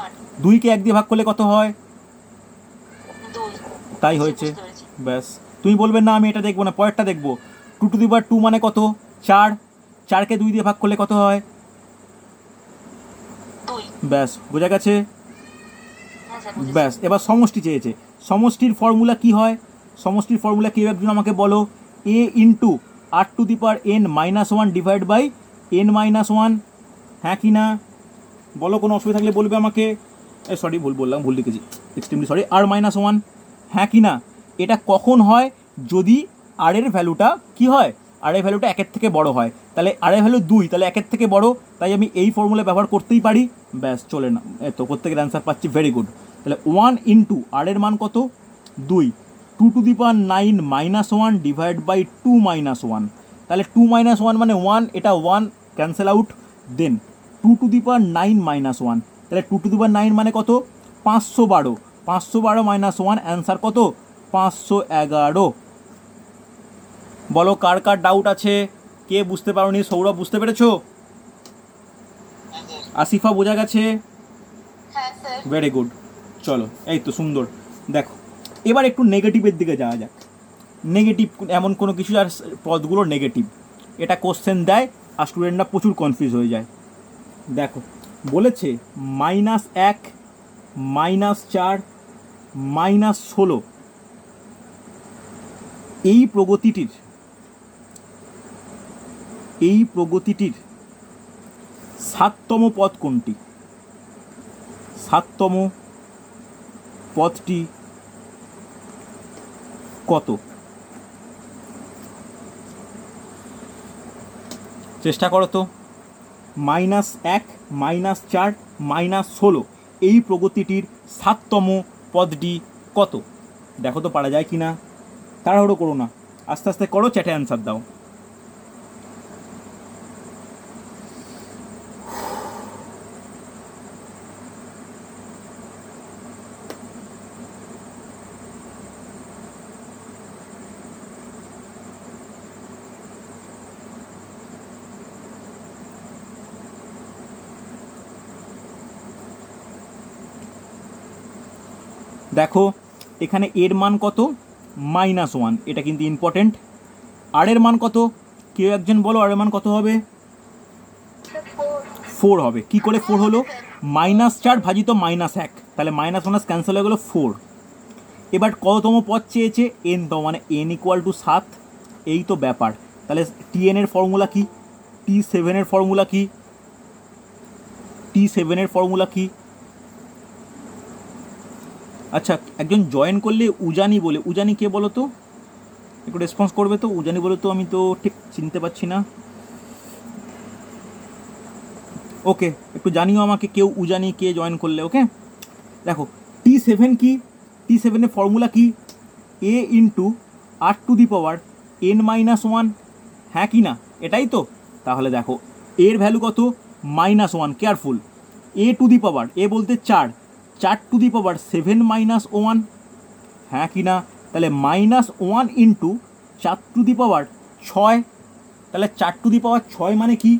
1 2কে 1 দিয়ে ভাগ করলে কত হয়? 2। তাই হয়েছে, ব্যাস। তুমি বলবে না আমি এটা দেখবো না, পরেরটা দেখবো। 2^2 মানে কত? 4, 4কে 2 দিয়ে ভাগ করলে কত হয়? 2। ব্যাস, বোঝা গেছে? হ্যাঁ স্যার বুঝেছি। ব্যাস, এবার সমষ্টি চেয়েছে। সমষ্টির ফর্মুলা কি হয়? সমষ্টির ফর্মুলা কি একজন আমাকে বলো? a into r⁻n−1 divide by n−1, হ্যাঁ কি না? বলো, কোনো অসুবিধা থাকলে বলবে আমাকে। সরি, ভুল লিখেছি, এক্সট্রিমলি সরি। r−1, হ্যাঁ কি না? এটা কখন হয়? যদি আর এর ভ্যালুটা কি হয়? আর এর ভ্যালুটা 1-এর থেকে বড় হয়। তাহলে আর এর ভ্যালু 2, তাহলে 1-এর থেকে বড়, তাই আমি এই ফর্মুলা ব্যবহার করতেই পারি। ব্যাস, চলে না, তো প্রত্যেকের অ্যান্সার পাচ্ছি, ভেরি গুড। তাহলে 1 ইন্টু আর এর মান কত? 2, 2^9−1 ডিভাইড বাই 2−1, তাহলে 2−1 মানে 1, এটা 1 ক্যান্সেল আউট, দেন 2^9−1, তাহলে 2^9 মানে কত? 512, 512 - 1, অ্যান্সার কত? 511। বলো কার কার ডাউট আছে, কে বুঝতে পারোনি? সৌরভ বুঝতে পেরেছো? আসিফা বোঝা গেছে? হ্যাঁ স্যার। ভেরি গুড, চলো, এই তো সুন্দর। দেখো এবার একটু নেগেটিভের দিকে যাওয়া যাক। নেগেটিভ এমন কোনো কিছু আর পদগুলো নেগেটিভ, এটা কোশ্চেন দেয় আর স্টুডেন্টরা প্রচুর কনফিউজ হয়ে যায়। দেখো বলেছে -1, -4, -16, এই প্রগতিটির 7তম পদ কোনটি? 7তম পদটি কত? চেষ্টা করো তো। -1, -4, -16, এই প্রগতিটির 7তম পদটি কত? দেখো তো পারা যায় কি না। তাড়াহুড়ো করো না, আস্তে আস্তে করো, চ্যাটে অ্যান্সার দাও। দেখো এখানে এর মান কত? -1, এটা কিন্তু ইম্পর্টেন্ট। আর এর মান কত? কেউ একজন বলো আর এর মান কত হবে? 4 হবে। কি করে 4 হলো? -4 ভাজিত -1, তাহলে -1 ক্যান্সেল হয়ে গেলো 4। এবার কততম পদ চেয়েছে? n তম, মানে n = 7, এই তো ব্যাপার। তাহলে tn এর ফর্মুলা কি? t7 এর ফর্মুলা কি? t7 এর ফর্মুলা কি? আচ্ছা, একজন জয়েন করলে উজানি বলে, উজানি কে বলো তো? একটু রেসপন্স করবে তো, উজানি বলো তো, আমি তো ঠিক চিনতে পারছি না। ওকে, একটু জানিও আমাকে কেউ উজানি কে জয়েন করলে। ওকে, দেখো t7 কি? t7 এর ফর্মুলা কি? a ইন্টু r⁻n−1, হ্যাঁ কি না? এটাই তো। তাহলে দেখো এর ভ্যালু কত? -1, কেয়ারফুল। a বলতে 4, 4⁻7−1, হ্যাঁ কি না? তাহলে -1 ইন্টু 4⁶, তাহলে 4⁶ মানে কি?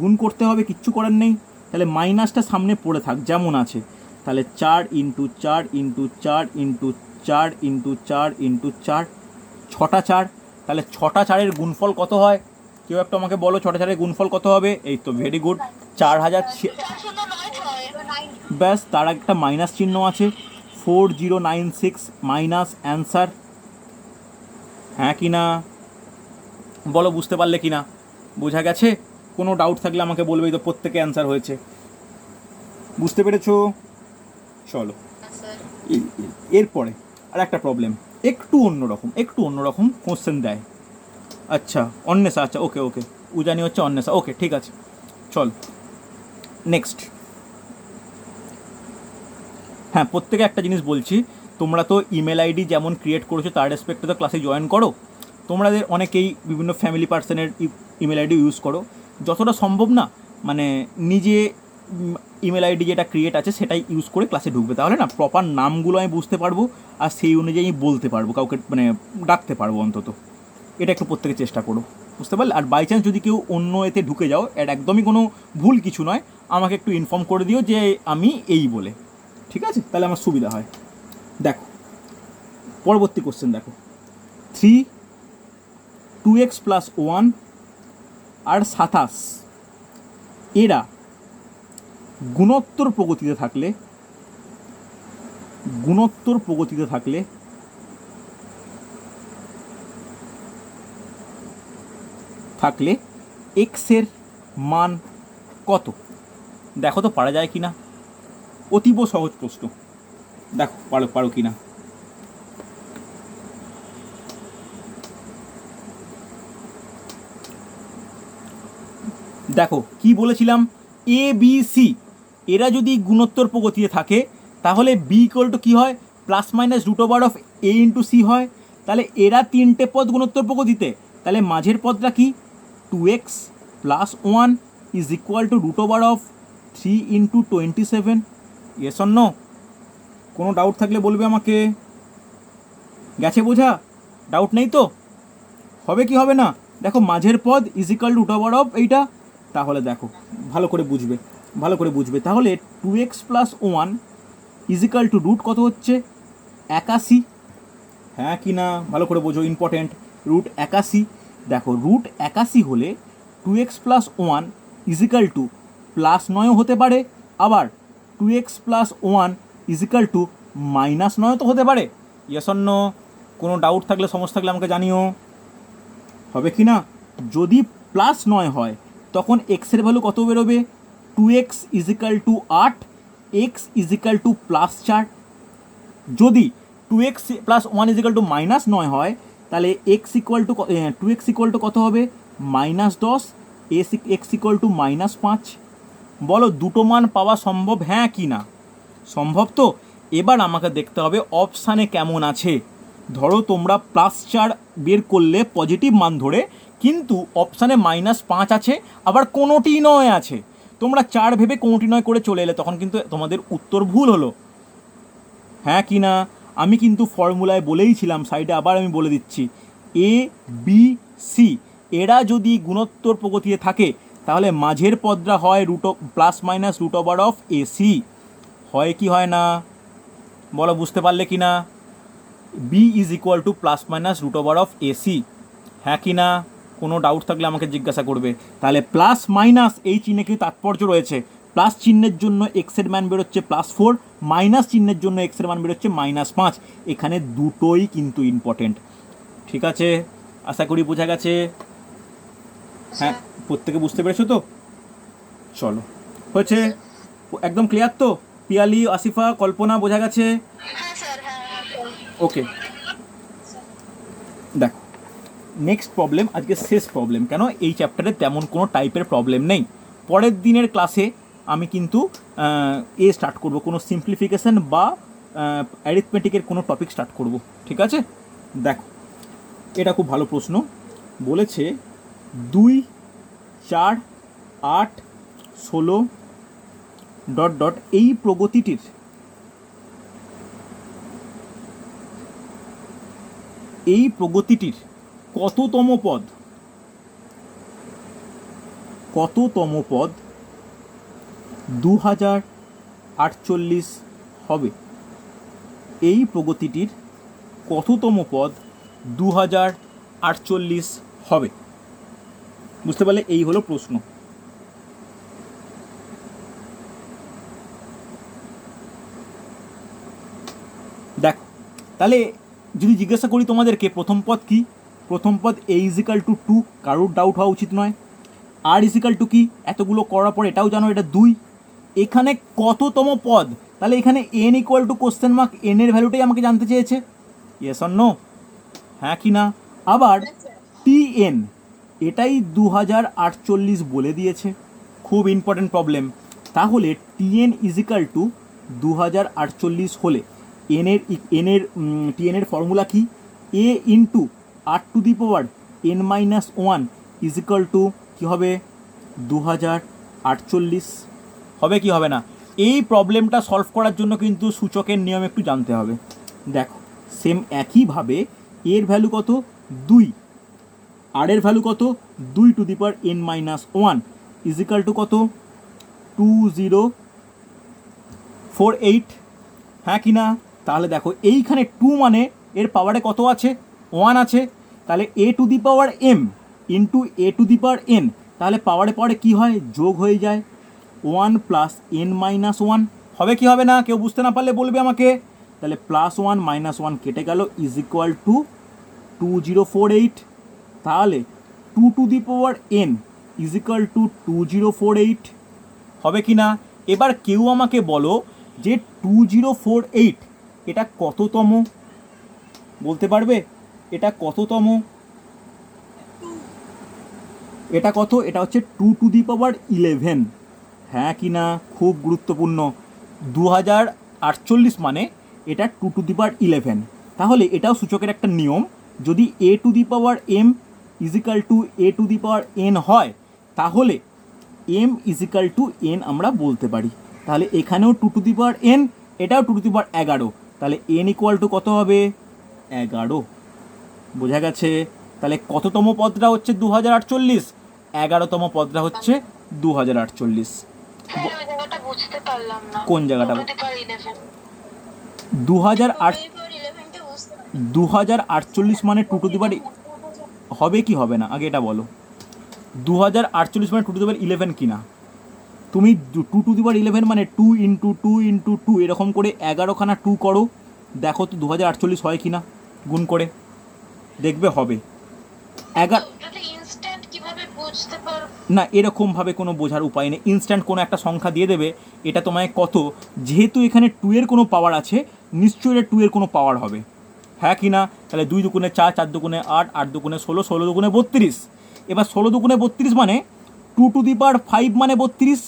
গুণ করতে হবে, কিচ্ছু করার নেই। তাহলে মাইনাসটা সামনে পড়ে থাক যেমন আছে। তাহলে 4 into 4 into 4 into 4 into 4 into 4, 6টা 4। তাহলে 6টা 4-এর গুণফল কত হয়? কেউ একটা আমাকে বলো 6টা 4-এর গুণফল কত হবে? এই তো ভেরি গুড, 4000। ব্যাস, তার একটা মাইনাস চিহ্ন আছে, 4096 মাইনাস অ্যান্সার। হ্যাঁ কি না বলো, বুঝতে পারলে কি না? বোঝা গেছে? কোনো ডাউট থাকলে আমাকে বলবে, তো প্রত্যেকে অ্যান্সার হয়েছে। বুঝতে পেরেছো? চলো এরপরে আর একটা প্রবলেম, একটু অন্যরকম কোশ্চেন দেয়। আচ্ছা অন্বেষা, আচ্ছা ওকে ওকে, উজানি হচ্ছে অন্বেষা, ওকে ঠিক আছে। চল নেক্সট। হ্যাঁ, প্রত্যেকে একটা জিনিস বলছি, তোমরা তো ইমেল আইডি যেমন ক্রিয়েট করেছো তার রেসপেক্টে তো ক্লাসে জয়েন করো। তোমাদের অনেকেই বিভিন্ন ফ্যামিলি পার্সনের ইমেল আইডি ইউজ করো। যতটা সম্ভব না মানে নিজে ইমেল আইডি যেটা ক্রিয়েট আছে সেটাই ইউজ করে ক্লাসে ঢুকবে, তাহলে না প্রপার নামগুলো আমি বুঝতে পারবো আর সেই অনুযায়ী বলতে পারবো, কাউকে মানে ডাকতে পারবো অন্তত। এটা একটু প্রত্যেকে চেষ্টা করো, বুঝতে পারলে? আর বাই চান্স যদি কেউ অন্য এতে ঢুকে যাও, এটা একদমই কোনো ভুল কিছু নয়, আমাকে একটু ইনফর্ম করে দিও যে আমি এই বলে, ঠিক আছে? তাহলে আমার সুবিধা হয়। দেখো পরবর্তী কোশ্চেন দেখো, 3 2x প্লাস 1 আর 27 এরা গুণোত্তর প্রগতিতে থাকলে x এর মান কত? দেখো তো পারা যায় কিনা, অতীব সহজ প্রশ্ন, দেখো পারো কিনা। দেখো কি বলেছিলাম, এ বি সি এরা যদি গুণোত্তর প্রগতিতে থাকে তাহলে বি ইকুয়াল টু কী হয়? Plus minus root over of A into C হয়। তাহলে এরা তিনটে পদ গুণোত্তর প্রগতিতে, তাহলে মাঝের পদটা কি? 2x plus 1 is equal to root over of 3 into 27। Yes or no? কোনো ডাউট থাকলে বলবে আমাকে। গেছে বোঝা? ডাউট নেই তো? হবে কি হবে না? দেখো মাঝের পদ is equal to root over of এইটা, তাহলে দেখো ভালো করে বুঝবে। তাহলে 2x plus 1 is equal to root কত হচ্ছে? 81। হ্যাঁ কি না ভালো করে বোঝো, ইম্পর্টেন্ট, রুট 81। দেখো রুট 81 হলে 2x plus 1 is equal to plus 9ও হতে পারে, আবার 2x plus 1 is equal to minus 9ও তো হতে পারে। Yes or no? কোনো ডাউট থাকলে সমস্যা থাকলে আমাকে জানিও। হবে কি না? যদি প্লাস 9 হয় তখন এক্সের ভ্যালু কত বেরোবে? 2x is equal to 8, x is equal to plus 4। যদি 2x plus 1 is equal to minus 9 হয় তাহলে x equal to 2x equal to কত হবে? Minus 10, x equal to minus 5। বলো দুটো মান পাওয়া সম্ভব হ্যাঁ কি না? সম্ভব তো? এবার আমাকে দেখতে হবে অপশানে কেমন আছে। ধরো তোমরা প্লাস 4 বের করলে পজিটিভ মান ধরে, কিন্তু অপশানে -5 আছে, আবার কোনোটি নয় আছে। তোমরা 4 ভেবে কোনোটি নয় করে চলে এলে, তখন কিন্তু তোমাদের উত্তর ভুল হলো। হ্যাঁ কি না? আমি কিন্তু ফর্মুলায় বলেইছিলাম, সাইডে আবার আমি বলে দিচ্ছি, এ বি সি এরা যদি গুণোত্তর প্রগতিতে থাকে তাহলে মাঝের পদটা হয় plus minus root over of AC. হয় কি হয় না বলো, বুঝতে পারলে কি না? B is equal to plus minus root over of AC. হ্যাঁ কি না? কোনো ডাউট থাকলে আমাকে জিজ্ঞাসা করবে। তাহলে প্লাস মাইনাস এই চিহ্নে কি তাৎপর্য রয়েছে? প্লাস চিহ্নের জন্য এক্সের মান বেরোচ্ছে +4, মাইনাস চিহ্নের জন্য এক্সের মান বেরোচ্ছে -5। এখানে দুটোই কিন্তু ইম্পর্টেন্ট। ঠিক আছে, আশা করি বোঝা গেছে। হ্যাঁ, প্রত্যেকে বুঝতে পেরেছো তো? চলো, হয়েছে? একদম ক্লিয়ার তো? পিয়ালি, আসিফা, কল্পনা, বোঝা গেছে? ওকে, দেখো নেক্সট প্রবলেম, আজকে শেষ প্রবলেম। কেন? এই চ্যাপ্টারে তেমন কোনো টাইপের প্রবলেম নেই। পরের দিনের ক্লাসে আমি কিন্তু স্টার্ট করব, কোনো সিম্পলিফিকেশান বা অ্যারিথমেটিকের কোনো টপিক স্টার্ট করব। ঠিক আছে? দেখো এটা খুব ভালো প্রশ্ন বলেছে, 2 4 8 16 ... এই প্রগতিটির কততম কততম পদ 2048 হবে? এই প্রগতিটির কততম পদ 2048 হবে? বুঝতে পারলে? এই হলো প্রশ্ন। দেখো তাহলে যদি জিজ্ঞাসা করি তোমাদেরকে প্রথম পদ কি, প্রথম পদ a = 2, কারোর ডাউট হওয়া উচিত নয়। r = কি, এতগুলো করার পর এটাও জানো এটা 2। এখানে কততম পদ, তাহলে এখানে n = n এর ভ্যালুটাই আমাকে জানতে চেয়েছে। Yes or no? হ্যাঁ কি না? আবার tn এটাই 2048 বলে দিয়েছে, খুব ইম্পর্টেন্ট প্রবলেম। তাহলে tn = 2048 হলে tn এর ফর্মুলা কি? a × r⁻n−1 = কি হবে? 2048 হবে কি হবে না? এই প্রবলেমটা সলভ করার জন্য কিন্তু সূচকের নিয়ম একটু জানতে হবে। দেখো সেম একইভাবে এর ভ্যালু কত? 2, আর এর ভ্যালু কত? 2n−1 = কত? 2048, হ্যাঁ কি না? তাহলে দেখো এইখানে 2 মানে এর পাওয়ারে কত আছে? 1 আছে। তাহলে a⁻m × a⁻n, তাহলে পাওয়ারে কি হয়? যোগ হয়ে যায়, 1 + n−1 হবে কি হবে না? কেউ বুঝতে না পারলে বলবে আমাকে। তাহলে +1 -1 কেটে গেল = 2048। তাহলে 2n = 2048 হবে কি না? এবার কেউ আমাকে বলো যে 2048 এটা কততম? বলতে পারবে এটা কততম? এটা কত? এটা হচ্ছে 211। হ্যাঁ কি না? খুব গুরুত্বপূর্ণ। 2048 মানে এটা 211। তাহলে এটাও সূচকের একটা নিয়ম, যদি a⁻m = a⁻n হয় তাহলে m = n আমরা বলতে পারি। তাহলে এখানেও 2n, এটাও 211, তাহলে n = কত হবে? 11। বোঝা গেছে? তাহলে কততম পদটা হচ্ছে 2048? 11তম পদটা হচ্ছে 2048। স্যার ওই জায়গাটা বুঝতে পারলাম না। কোন জায়গাটা? 211 2048 মানে 2 হবে কি হবে না? আগে এটা বলো। 2048 মানে 211 কিনা? তুমি 211 মানে 2 × 2 × 2 এরকম করে 11খানা 2 করো, দেখো তো 2048 হয় কিনা, গুণ করে দেখবে হবে। 11 না, এরকমভাবে কোনো বোঝার উপায় নেই। ইনস্ট্যান্ট কোনো একটা সংখ্যা দিয়ে দেবে, এটা তোমায় কত, যেহেতু এখানে 2 এর কোনো পাওয়ার আছে নিশ্চয়ই এটা 2 এর কোনো পাওয়ার হবে, হ্যাঁ কি না? তাহলে 2 × 2 = 4, 4 × 2 = 8, 8 × 2 = 16, 16 × 2 = 32। এবার 16 × 2 = 32 মানে 2⁵ মানে 32।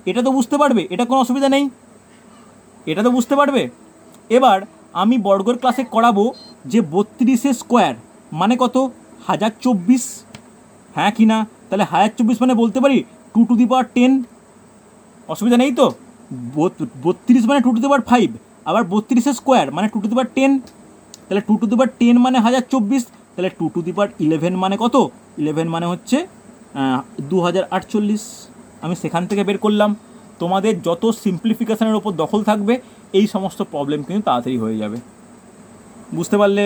এটা তো বুঝতে পারবে, এটা কোনো অসুবিধা নেই, এটা তো বুঝতে পারবে। এবার আমি বর্গের ক্লাসে করাবো যে 32 স্কোয়ার মানে কত? 1024, হ্যাঁ কি না? তাহলে 1024 মানে বলতে পারি 2⁻10, অসুবিধা নেই তো? 32 মানে 2⁵, আবার 32 স্কোয়ার মানে 2⁻10, তাহলে 2⁻10 মানে 1024, তাহলে 2⁻11 মানে কত? 11 মানে হচ্ছে 2048। আমি সেখান থেকে বের করলাম। তোমাদের যত সিম্পলিফিকেশনের ওপর দখল থাকবে এই সমস্ত প্রবলেম কিন্তু তাড়াতাড়ি হয়ে যাবে। বুঝতে পারলে?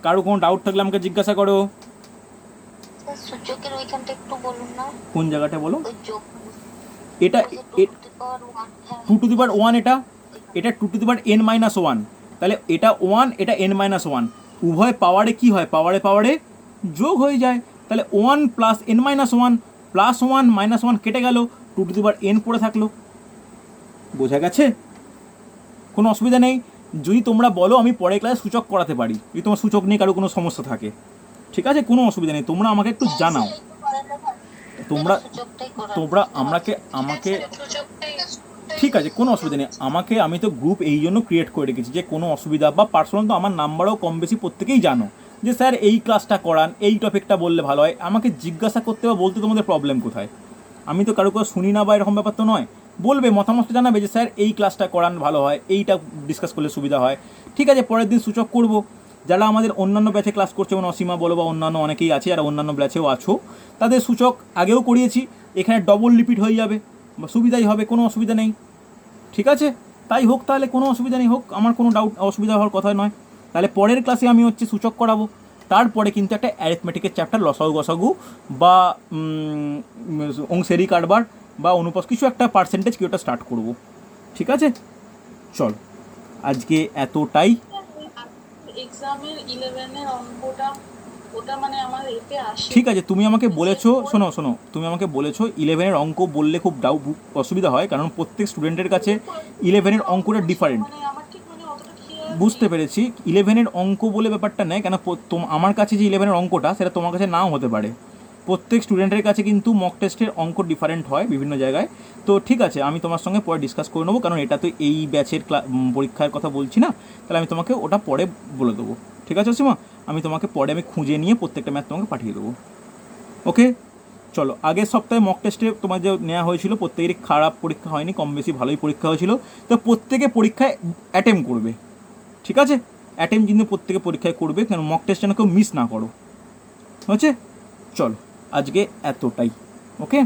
কারো কোনো ডাউট থাকলে আমাকে জিজ্ঞাসা করো। সূচকের ওইখানটা একটু বলুন না। কোন জায়গাটা বলো? এটা 2⁻1, এটা 2n−1, তাহলে এটা 1, এটা n−1, উভয় পাওয়ারে কি হয়? পাওয়ারে যোগ হয়ে যায়। তাহলে 1 + n−1 + 1 -1 কেটে গেল, 2n পড়ে থাকলো। বোঝা গেছে? কোনো অসুবিধা নেই। যদি তোমরা বলো আমি পরের ক্লাসে সূচক করাতে পারি, যদি তোমার সূচক নিয়ে কারো কোনো সমস্যা থাকে, ঠিক আছে, কোনো অসুবিধা নেই, তোমরা আমাকে একটু জানাও। তোমরা আমাকে ঠিক আছে, কোনো অসুবিধা নেই। আমি তো গ্রুপ এই জন্য ক্রিয়েট করে রেখেছি যে কোনো অসুবিধা বা পার্সোনাল তো আমার নাম্বারও কম বেশি প্রত্যেকেই জানো যে স্যার এই ক্লাসটা করান, এই টপিকটা বললে ভালো হয়। আমাকে জিজ্ঞাসা করতে বা বলতে তোমাদের প্রবলেম কোথায়? আমি তো কারো কথা শুনি না বা এরকম ব্যাপার তো নয়। বলবে, মতামত জানাবে যে স্যার এই ক্লাসটা করান ভালো হয়, এইটা ডিসকাস করলে সুবিধা হয়। ঠিক আছে, পরের দিন সূচক করব। যারা আমাদের অন্যান্য ব্যাচে ক্লাস করছে, যেমন অসীমা বলো বা অন্যান্য অনেকেই আছে যারা অন্যান্য ব্যাচেও আছো, তাদের সূচক আগেও করিয়েছি, এখানে ডবল রিপিট হয়ে যাবে, বা সুবিধাই হবে, কোনো অসুবিধা নেই। ঠিক আছে, তাই হোক তাহলে, কোনো অসুবিধা নেই, হোক, আমার কোনো ডাউট অসুবিধা হওয়ার কথা নয়। তাহলে পরের ক্লাসে আমি হচ্ছে সূচক করাবো, তারপরে কিন্তু একটা অ্যারিথমেটিকের চ্যাপ্টার লসাগু গসাগু বা অংশেরই কারবার বা অনুপাত কিছু একটা পার্সেন্টেজ কি ওটা স্টার্ট করব। ঠিক আছে, চল আজকে এতটাই। এক্সামের 11-এর অঙ্কটা ওটা মানে আমার এতে আসে। ঠিক আছে, তুমি আমাকে বলেছো, শোনো, তুমি আমাকে বলেছো 11-এর অঙ্ক বললে খুব অসুবিধা হয়, কারণ প্রত্যেক স্টুডেন্টের কাছে 11-এর অঙ্কটা ডিফারেন্ট। মানে আমার ঠিক মানে অতটা খেয়াল বুঝতে পেরেছি, 11-এর অঙ্ক বলে ব্যাপারটা নেই, কেন আমার কাছে যে 11-এর অঙ্কটা সেটা তোমার কাছে নাও হতে পারে। প্রত্যেক স্টুডেন্টের কাছে কিন্তু মক টেস্টের অঙ্ক ডিফারেন্ট হয় বিভিন্ন জায়গায়। তো ঠিক আছে, আমি তোমার সঙ্গে পরে ডিসকাস করে নেবো, কারণ এটা তো এই ব্যাচের পরীক্ষার কথা বলছি না, তাহলে আমি তোমাকে ওটা পরে বলে দেবো। ঠিক আছে অসীমা, আমি তোমাকে পরে আমি খুঁজে নিয়ে প্রত্যেকটা ম্যাথ তোমাকে পাঠিয়ে দেবো। ওকে, চলো। আগের সপ্তাহে মক টেস্টে তোমার যে নেওয়া হয়েছিল প্রত্যেকেরই খারাপ পরীক্ষা হয়নি, কম বেশি ভালোই পরীক্ষা হয়েছিল। তো প্রত্যেকে পরীক্ষায় অ্যাটেম্প করবে, ঠিক আছে? অ্যাটেম্প কিন্তু প্রত্যেকে পরীক্ষায় করবে, কারণ মক টেস্ট যেন কেউ মিস না করো। হচ্ছে, চলো আজকে এতটাই। ওকে।